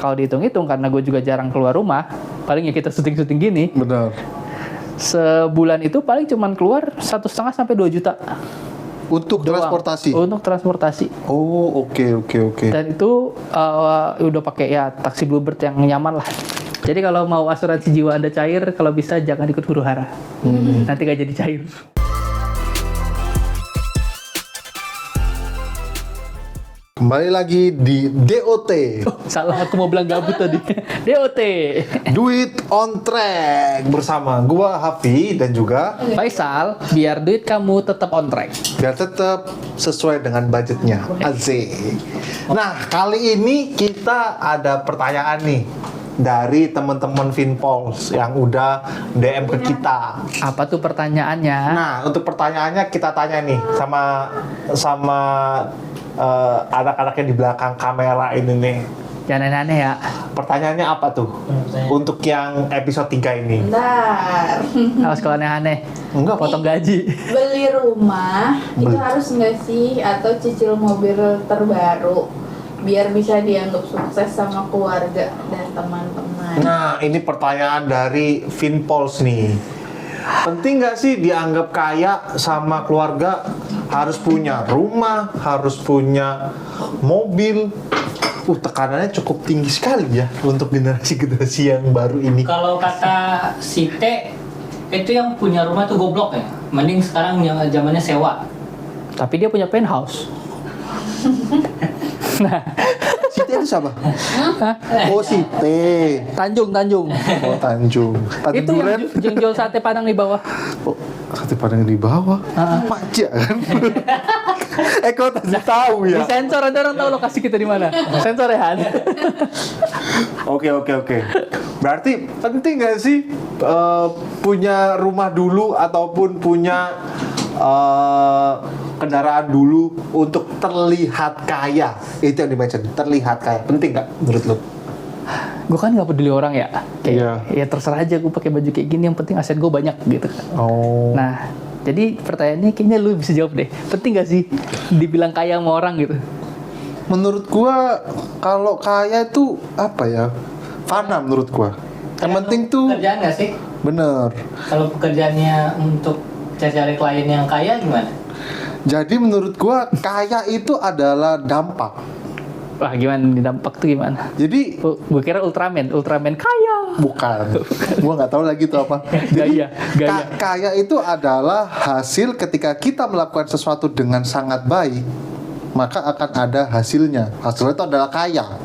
kalau dihitung-hitung karena gue juga jarang keluar rumah, paling ya kita syuting-syuting gini. Benar. Sebulan itu paling cuman keluar 1,5 sampai 2 juta. Untuk doang. transportasi. Untuk transportasi. Oh, oke. Dan itu udah pakai ya taksi Bluebird yang nyaman lah. Jadi kalau mau asuransi jiwa Anda cair, kalau bisa jangan ikut huru-hara. Nanti gak jadi cair. Kembali lagi di DOT. Salah, aku mau bilang gabut tadi. DOT. Duit on track bersama gua Hafi dan juga Faisal, biar duit kamu tetap on track. biar tetap sesuai dengan budgetnya. Asik. Nah, kali ini kita ada pertanyaan nih dari teman-teman Finpols yang udah DM ke kita. Apa tuh pertanyaannya? Nah, untuk pertanyaannya kita tanya nih sama anak-anak yang di belakang kamera ini nih. Jangan aneh-aneh ya. Pertanyaannya apa tuh? Untuk yang episode 3 ini. Bentar. Awas kalau aneh-aneh. Enggak, Potong gaji. Beli rumah itu harus nggak sih, atau cicil mobil terbaru biar bisa dianggap sukses sama keluarga dan teman-teman. Nah, ini pertanyaan dari Finpols nih. Penting nggak sih dianggap kaya sama keluarga? Harus punya rumah, harus punya mobil. Tekanannya cukup tinggi sekali ya untuk generasi-generasi yang baru ini. Kalau kata si T, itu yang punya rumah tuh goblok ya. Mending sekarang yang zamannya sewa. Tapi dia punya penthouse. Site itu siapa? Oh, Site. Tanjung. Oh, Tanjung. Itu yang jual sate Padang di bawah. Oh, sate Padang di bawah. Maja kan? Kau tadi tahu Di ya? sensor, ada orang tahu lokasi kita di mana. Sensor ya, Han? Oke. Berarti penting nggak sih punya rumah dulu ataupun punya kendaraan dulu untuk terlihat kaya? Itu yang dimention, terlihat kaya. Penting nggak menurut lo? Gue kan nggak peduli orang ya. Iya. Ya terserah aja gue pakai baju kayak gini. Yang penting aset gue banyak gitu. Oh. Nah, jadi pertanyaannya kayaknya lu bisa jawab deh. Penting gak sih dibilang kaya sama orang gitu? Menurut gua kalau kaya itu apa ya? Fana menurut gua. Yang penting tuh Kerjaan nggak sih? bener. Kalau pekerjaannya untuk cari klien yang kaya gimana? Jadi menurut gua kaya itu adalah dampak. Wah, gimana nih dampak tuh gimana? Jadi Gue kira Ultraman kaya. bukan. Gua nggak tahu lagi itu apa. Jadi Gaya. kaya itu adalah hasil ketika kita melakukan sesuatu dengan sangat baik, maka akan ada hasilnya. Hasilnya itu adalah kaya.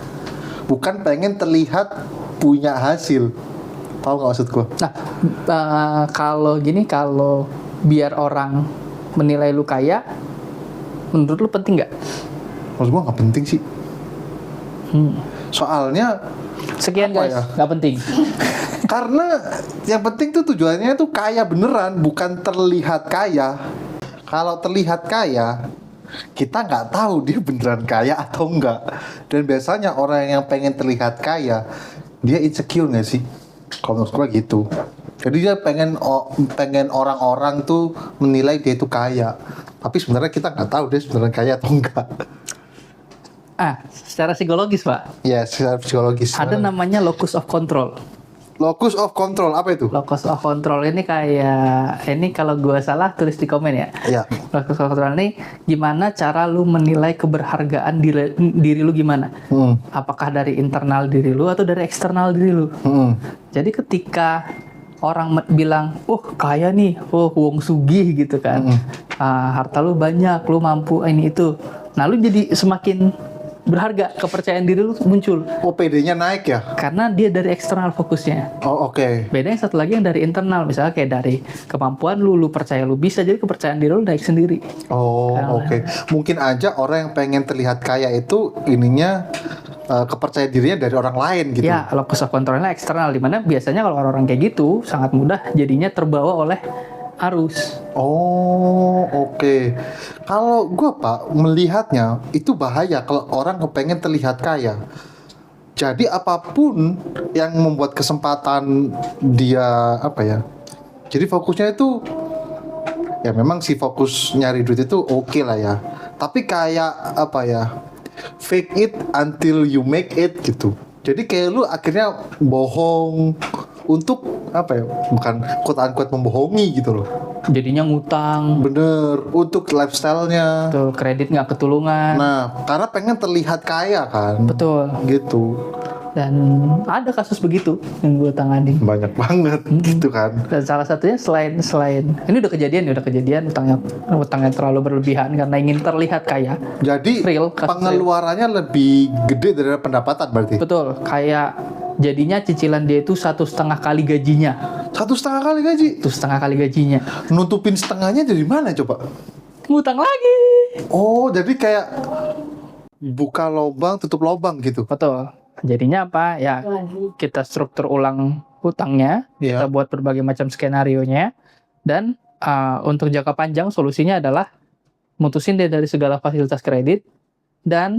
Bukan pengen terlihat punya hasil. Tahu nggak maksud gua? Nah, kalau biar orang menilai lu kaya, menurut lu penting nggak? Maksud gua nggak penting sih. Soalnya Sekian Apa guys, ya? nggak penting. karena yang penting tuh tujuannya tuh kaya beneran, bukan terlihat kaya. Kalau terlihat kaya, kita nggak tahu dia beneran kaya atau enggak. Dan biasanya orang yang pengen terlihat kaya, dia insecure nggak sih? Kalau menurut gua gitu. Jadi dia pengen orang-orang tuh menilai dia itu kaya. Tapi sebenarnya kita nggak tahu dia sebenarnya kaya atau enggak. Secara psikologis Pak, Ya, secara psikologis. ada namanya locus of control. Locus of control, apa itu? Locus of control ini kayak, ini kalau gue salah tulis di komen ya. Ya. Locus of control ini gimana cara lu menilai keberhargaan diri lu gimana? Apakah dari internal diri lu atau dari eksternal diri lu? Jadi ketika orang bilang, kaya nih, wong sugih gitu kan, harta lu banyak, lu mampu ini itu. Nah lu jadi semakin berharga, kepercayaan diri lu muncul. OPD-nya naik ya? Karena dia dari eksternal fokusnya. Oh, oke. Bedanya satu lagi yang dari internal, misalnya kayak dari kemampuan lu percaya lu bisa, jadi kepercayaan diri lu naik sendiri. Oh, oke. Mungkin aja orang yang pengen terlihat kaya itu ininya kepercayaan dirinya dari orang lain gitu. Ya, locus of controlnya eksternal, dimana biasanya kalau orang-orang kayak gitu sangat mudah jadinya terbawa oleh arus. Oh, oke. Kalau gua Pak melihatnya itu bahaya kalau orang kepengen terlihat kaya. Jadi apapun yang membuat kesempatan dia apa ya? Jadi fokusnya itu ya memang sih fokus nyari duit itu oke lah ya. Tapi kayak apa ya? Fake it until you make it gitu. Jadi kayak lu akhirnya bohong untuk apa ya? Bukan quote unquote membohongi gitu loh. Jadinya ngutang, Bener, untuk lifestyle-nya. tuh kredit nggak ketulungan. Nah, karena pengen terlihat kaya kan. Betul. Gitu. Dan ada kasus begitu yang gue tanganin. Banyak banget gitu kan. Dan salah satunya selain ini udah kejadian utangnya terlalu berlebihan karena ingin terlihat kaya. Jadi Real, kasus pengeluarannya lebih gede dari pendapatan berarti. Betul, kayak jadinya cicilan dia itu 1,5 kali gajinya. 1,5 kali gaji. 1,5 kali gajinya. Nutupin setengahnya dari mana coba? Ngutang lagi. Oh, jadi kayak buka lubang tutup lubang gitu. Betul. Jadinya apa? Ya kita struktur ulang hutangnya, Iya. kita buat berbagai macam skenarionya, dan untuk jangka panjang solusinya adalah mutusin dia dari segala fasilitas kredit dan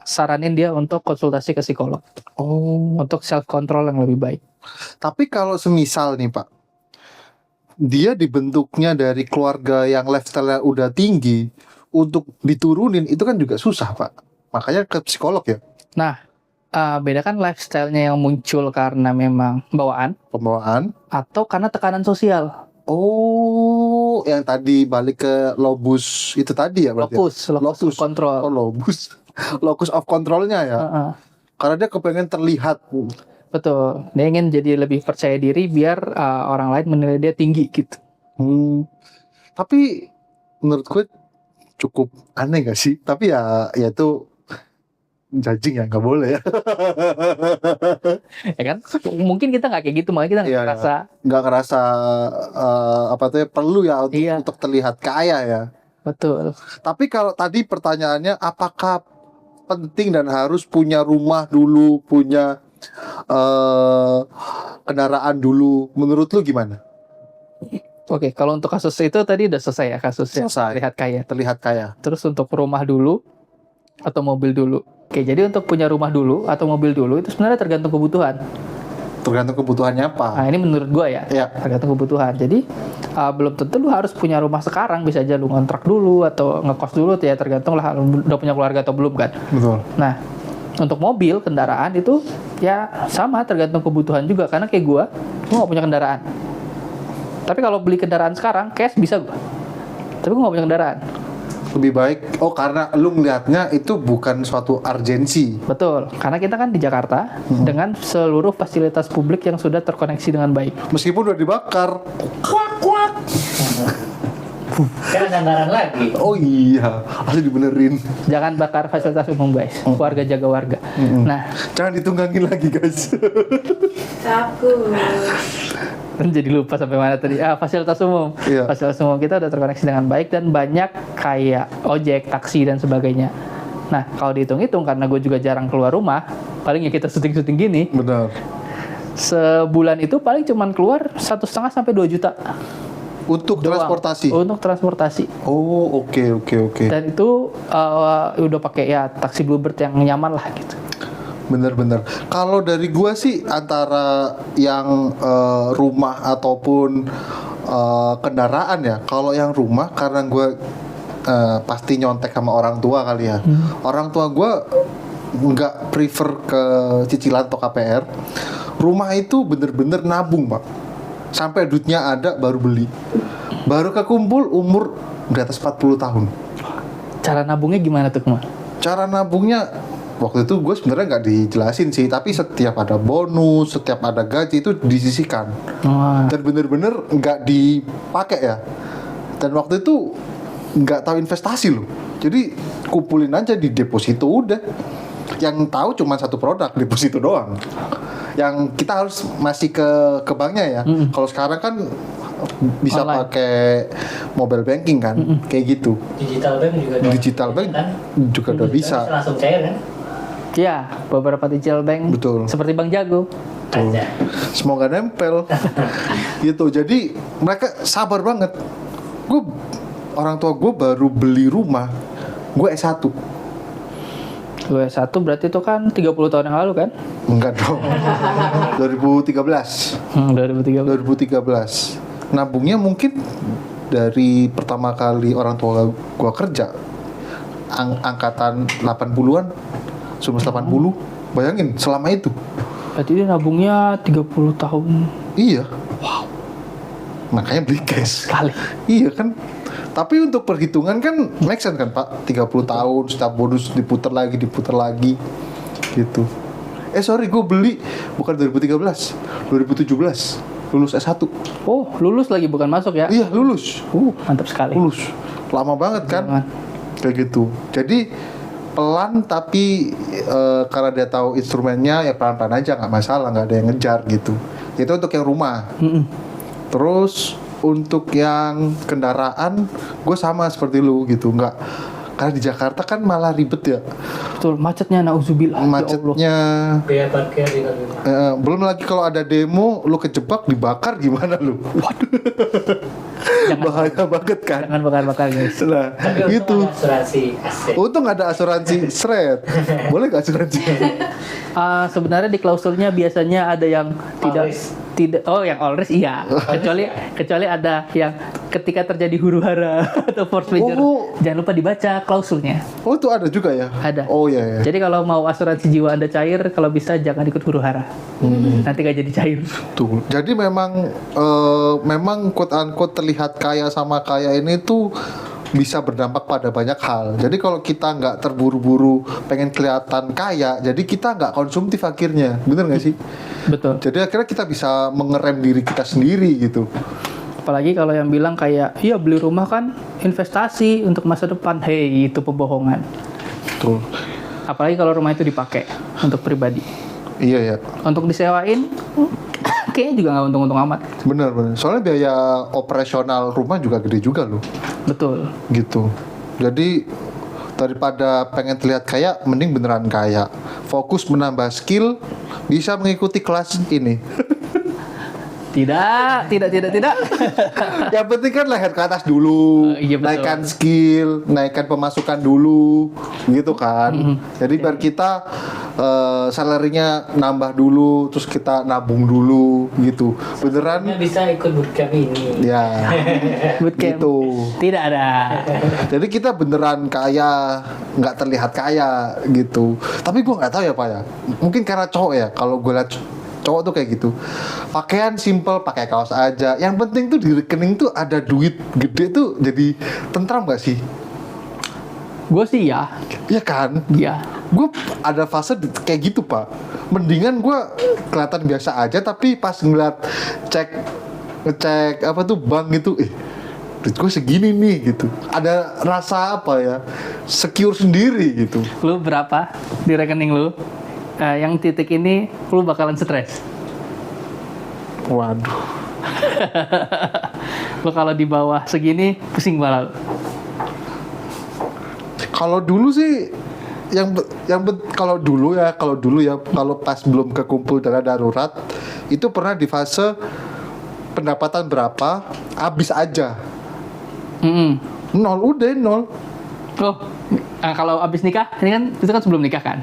saranin dia untuk konsultasi ke psikolog Oh. untuk self control yang lebih baik. Tapi kalau semisal nih Pak, dia dibentuknya dari keluarga yang lifestyle-nya udah tinggi, untuk diturunin itu kan juga susah Pak. Makanya ke psikolog ya. Nah, bedakan lifestyle-nya yang muncul karena memang Pembawaan. atau karena tekanan sosial. Oh, yang tadi balik ke lobus itu tadi ya berarti. Locus of control. Oh, lobus. Locus of control-nya ya. Heeh. Karena dia kepengen terlihat. Betul. Dia ingin jadi lebih percaya diri biar orang lain menilai dia tinggi gitu. Tapi menurut gue cukup aneh gak sih? Tapi ya itu judging ya, nggak boleh ya. Ya kan? Mungkin kita nggak kayak gitu, makanya kita nggak Iya, ngerasa. Nggak ngerasa apa tuh ya, perlu ya untuk, Iya. untuk terlihat kaya ya. Betul. Tapi kalau tadi pertanyaannya apakah penting dan harus punya rumah dulu, punya kendaraan dulu, menurut lu gimana? Oke, kalau untuk kasus itu tadi udah selesai ya kasusnya. Selesai. Lihat kaya. Terlihat kaya. Terus untuk rumah dulu atau mobil dulu. Oke, jadi untuk punya rumah dulu atau mobil dulu itu sebenarnya tergantung kebutuhan. Tergantung kebutuhannya apa. Nah, ini menurut gua ya. Ya. Tergantung kebutuhan. Jadi belum tentu lu harus punya rumah sekarang, bisa aja lu ngontrak dulu atau ngekos dulu ya, tergantung lah lu udah punya keluarga atau belum kan. Betul. Nah, untuk mobil, kendaraan itu ya sama tergantung kebutuhan juga, karena kayak gua nggak punya kendaraan. Tapi kalau beli kendaraan sekarang, cash bisa gua. Tapi gua nggak punya kendaraan. Lebih baik, karena lu ngelihatnya itu bukan suatu urgensi. Betul, karena kita kan di Jakarta dengan seluruh fasilitas publik yang sudah terkoneksi dengan baik. Meskipun udah dibakar. Kan ada anggaran lagi. Oh iya, harus dibenerin. Jangan bakar fasilitas umum guys, warga jaga warga. Nah, Jangan ditunggangin lagi guys. Takut. kan jadi lupa sampai mana tadi. Fasilitas umum. Iya. Fasilitas umum kita udah terkoneksi dengan baik dan banyak kayak ojek, taksi dan sebagainya. Nah, kalau dihitung-hitung karena gue juga jarang keluar rumah, paling ya kita syuting-syuting gini, Benar. sebulan itu paling cuman keluar 1,5 sampai 2 juta Untuk doang. transportasi. Untuk transportasi. Oh, oke. Dan itu udah pakai ya taksi Bluebird yang nyaman lah gitu. Bener. Kalau dari gua sih antara yang rumah ataupun kendaraan ya. Kalau yang rumah karena gua pasti nyontek sama orang tua kali ya. Orang tua gua nggak prefer ke cicilan atau KPR. Rumah itu bener-bener nabung Pak. Sampai duitnya ada baru beli. Baru kekumpul umur di atas 40 tahun. Cara nabungnya gimana tuh, Kemar? Cara nabungnya waktu itu gue sebenarnya nggak dijelasin sih, tapi setiap ada bonus, setiap ada gaji itu disisihkan Wah, dan bener-bener nggak dipakai ya. Dan waktu itu nggak tahu investasi loh, jadi kumpulin aja di deposito udah. Yang tahu cuma satu produk deposito doang. Yang kita harus masih ke banknya ya. Kalau sekarang kan bisa Online. pakai mobile banking kan, kayak gitu. Digital bank juga ada. Digital bank kan? juga udah bisa. Langsung cair kan? ya beberapa digital bank Betul. seperti Bank Jago. Tuh. Aja. Semoga nempel. Gitu. Jadi mereka sabar banget. Orang tua gue baru beli rumah. Gue S1. Gue S1 berarti itu kan 30 tahun yang lalu kan? Enggak dong. 2013. 2013. Nabungnya mungkin dari pertama kali orang tua gue kerja angkatan 80-an 1980. Bayangin selama itu. Berarti dia nabungnya 30 tahun Iya. Wow. Makanya beli cash. sekali. Iya kan. Tapi untuk perhitungan kan make sense kan Pak. 30 tahun setiap bonus diputar lagi gitu. Sorry, gue beli bukan 2013, 2017 lulus S1. Oh, lulus lagi bukan masuk ya? Iya lulus. Mantap sekali. Lulus. Lama banget kan? Jangan. Kayak gitu. Jadi pelan tapi karena dia tahu instrumennya ya pelan-pelan aja, nggak masalah, nggak ada yang ngejar gitu. Itu untuk yang rumah. Terus untuk yang kendaraan gue sama seperti lu gitu, nggak, karena di Jakarta kan malah ribet ya. Betul, macetnya nauzubillah. Ya Allah. Macetnya. Biaya parkir di rumah. Belum lagi kalau ada demo lu kejebak dibakar gimana lu? Bahaya banget kan. Jangan bakar-bakar guys. Nah, Tapi gitu. untung ada asuransi aset. Untung ada asuransi seret. Boleh gak asuransi? Sebenarnya di klausulnya biasanya ada yang tidak yang all risk iya. kecuali ada yang ketika terjadi huru hara atau force majeure. Jangan lupa dibaca klausulnya. Oh itu ada juga ya? Ada. Oh iya. Jadi kalau mau asuransi jiwa Anda cair, kalau bisa jangan ikut huru hara. Nanti gak jadi cair. Tuh. Jadi memang quote unquote terlihat kaya sama kaya ini tuh bisa berdampak pada banyak hal. Jadi kalau kita nggak terburu-buru pengen kelihatan kaya, jadi kita nggak konsumtif akhirnya, bener nggak sih? Betul. Jadi akhirnya kita bisa mengerem diri kita sendiri gitu. Apalagi kalau yang bilang kayak, iya beli rumah kan investasi untuk masa depan. Hei, itu pembohongan. Tuh. Apalagi kalau rumah itu dipakai untuk pribadi. Iya ya. Untuk disewain, kayaknya juga nggak untung-untung amat. Bener. Soalnya biaya operasional rumah juga gede juga loh. Betul. Gitu. Jadi daripada pengen terlihat kaya, mending beneran kaya. Fokus menambah skill, bisa mengikuti kelas ini. Tidak. Yang penting kan leher ke atas dulu, Iya, betul. naikkan skill, naikkan pemasukan dulu, gitu kan. Jadi biar kita salary-nya nambah dulu, terus kita nabung dulu, gitu. Beneran? Bisa ikut bootcamp ini. Ya, Bootcamp. gitu. Tidak ada. Jadi kita beneran kaya, nggak terlihat kaya, gitu. Tapi gue nggak tahu ya Pak ya. Mungkin karena cowok ya. Kalau gue lihat cowok tuh kayak gitu, pakaian simple, pakai kaos aja. Yang penting tuh di rekening tuh ada duit gede tuh, jadi tentram gak sih? Gue sih ya. Iya kan? Iya. Gue ada fase kayak gitu Pak. Mendingan gue kelihatan biasa aja, tapi pas ngeliat ngecek apa tuh bank gitu, duit gue segini nih gitu. Ada rasa apa ya? Secure sendiri gitu. Lu berapa di rekening lu? Yang titik ini lu bakalan stres. Waduh. Lu kalau di bawah segini pusing kepala lu. Kalau dulu sih kalau dulu ya kalau pas belum kekumpul dana darurat itu pernah di fase pendapatan berapa habis aja. Nol. Oh, kalau abis nikah, ini kan itu kan sebelum nikah kan?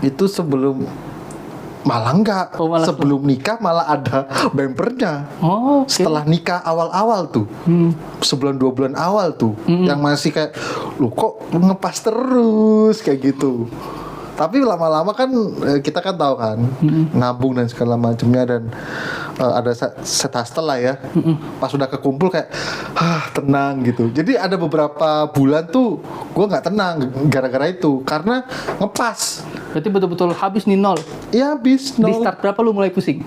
Itu sebelum, malah enggak. Oh, malah sebelum nikah malah ada bempernya. Oh, oke. Setelah nikah awal-awal tuh, sebulan 2 bulan awal tuh, yang masih kayak, lu kok ngepas terus kayak gitu. Tapi lama-lama kan kita kan tahu kan, nabung dan segala macamnya, dan ada set hustle lah ya. Pas udah kekumpul kayak, tenang gitu. Jadi ada beberapa bulan tuh gue nggak tenang gara-gara itu, karena ngepas. Berarti betul-betul habis nih nol. Iya habis Di nol. start berapa lu mulai pusing?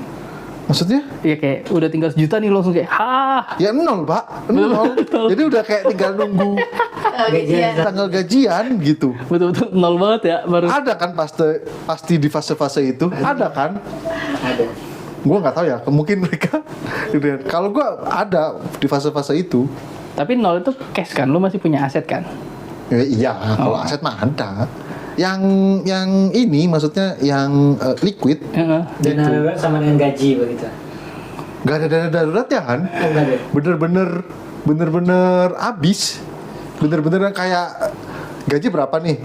Maksudnya? Iya kayak udah tinggal sejuta nih langsung kayak Ya nol Pak, nol. Jadi udah kayak tinggal nunggu Gajian. tanggal gajian gitu. betul-betul nol banget ya baru. Ada kan pasti di fase-fase itu, ada kan? Ada. Gue nggak tahu ya, mungkin mereka. Kalau gue ada di fase-fase itu. Tapi nol itu cash kan, lu masih punya aset kan? Ya, iya, kalau aset mah ada. Yang ini maksudnya yang liquid, Heeh. Dana darurat sama dengan gaji begitu. nggak ada dana darurat ya kan? Enggak ada. Bener-bener habis. Bener-bener yang kayak gaji berapa nih?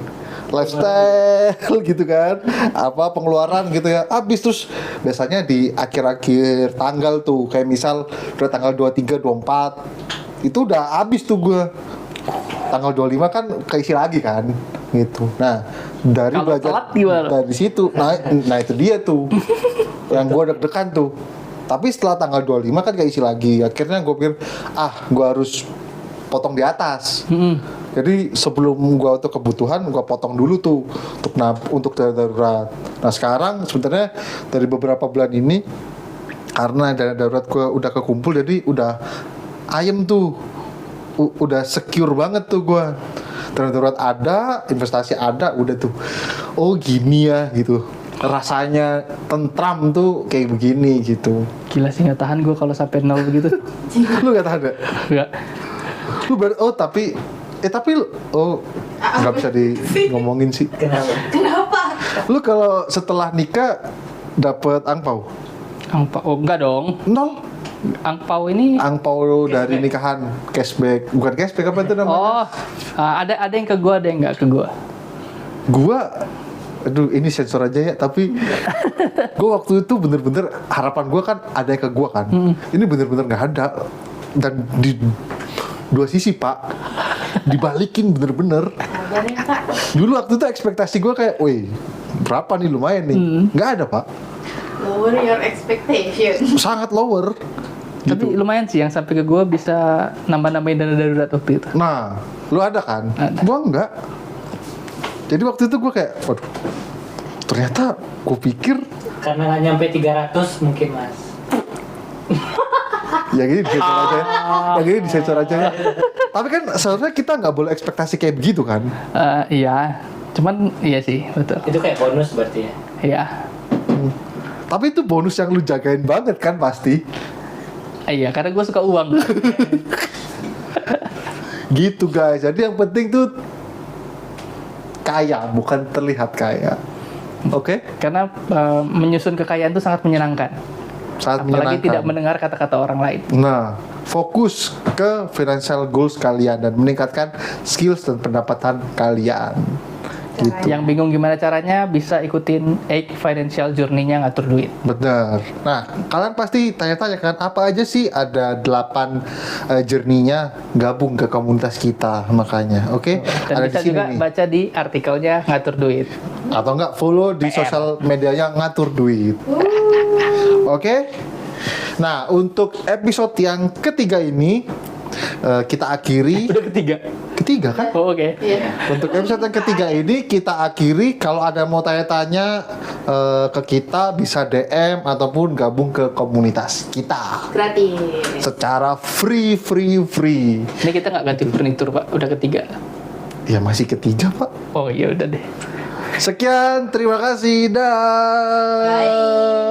Lifestyle gitu kan, apa pengeluaran gitu ya, habis. Terus biasanya di akhir-akhir tanggal tuh, kayak misal udah tanggal 23, 24 itu udah habis tuh gue. Tanggal 25 kan keisi lagi kan. gitu. Nah, dari Kalau belajar telat gimana? dari situ, nah itu dia tuh yang gue deg-degan tuh. Tapi setelah tanggal 25 kan gak isi lagi. Akhirnya gue pikir, gue harus potong di atas. Jadi sebelum gue untuk kebutuhan, gue potong dulu tuh untuk darurat. Nah sekarang sebenarnya dari beberapa bulan ini, karena dana darurat gue udah kekumpul, jadi udah ayem tuh, udah secure banget tuh gue. Dana darurat ada, investasi ada, udah tuh. Oh gini ya gitu. Rasanya tentram tuh kayak begini gitu. Gila sih, nggak tahan gue kalau sampai 0 begitu. Lu gak tahan gak? Nggak. Lu tapi nggak bisa ngomongin sih. Kenapa? Lu kalau setelah nikah dapet angpau? Oh enggak dong. 0. Angpau ini Angpau dari nikahan, cashback, bukan cashback, apa itu namanya? ada yang ke gue, ada yang nggak ke gue. Gua, aduh ini sensor aja ya, tapi gua waktu itu bener-bener harapan gua kan ada yang ke gua kan. Ini bener-bener nggak ada, dan di dua sisi pak, dibalikin bener-bener. Sabar ya kak. Dulu waktu itu ekspektasi gua kayak, woi berapa nih, lumayan nih, nggak ada pak, Lower your expectation. sangat lower. Tapi lumayan sih yang sampai ke gue bisa nambah-nambahin dana darurat waktu itu. Nah, lu ada kan? Ada. Gua enggak. Jadi waktu itu gua kayak, waduh, ternyata gua pikir Karena nggak nyampe 300 mungkin mas. ya gini disensor aja ya. Ya gini disensor aja ya. Tapi kan sebenarnya kita nggak boleh ekspektasi kayak begitu kan? Iya, cuman iya sih, betul. Itu kayak bonus berarti ya. Iya. Tapi itu bonus yang lu jagain banget kan pasti. Iya, karena gue suka uang. Gitu guys. Jadi yang penting tuh kaya, bukan terlihat kaya. Oke? Karena menyusun kekayaan itu sangat menyenangkan. Sangat Apalagi menyenangkan. tidak mendengar kata-kata orang lain. Nah, fokus ke financial goals kalian dan meningkatkan skills dan pendapatan kalian. Gitu. Yang bingung gimana caranya, bisa ikutin 8 financial journey-nya ngatur duit. Benar. Nah, kalian pasti tanya-tanya kan, apa aja sih ada 8 journey-nya, gabung ke komunitas kita makanya. Oke? Dan Ada bisa di sini juga nih. baca di artikelnya ngatur duit. Atau enggak follow di sosial medianya ngatur duit. Oke? Nah, untuk episode yang ketiga ini kita akhiri. Udah Ketiga kan? Oh, oke. Iya. Untuk episode yang ketiga ini kita akhiri. Kalau ada mau tanya-tanya ke kita, bisa DM ataupun gabung ke komunitas kita Gratis. secara free. Ini kita nggak ganti furnitur, Pak. Udah ketiga. Ya masih ketiga pak. Oh iya, udah deh. Sekian, terima kasih, dah. Bye.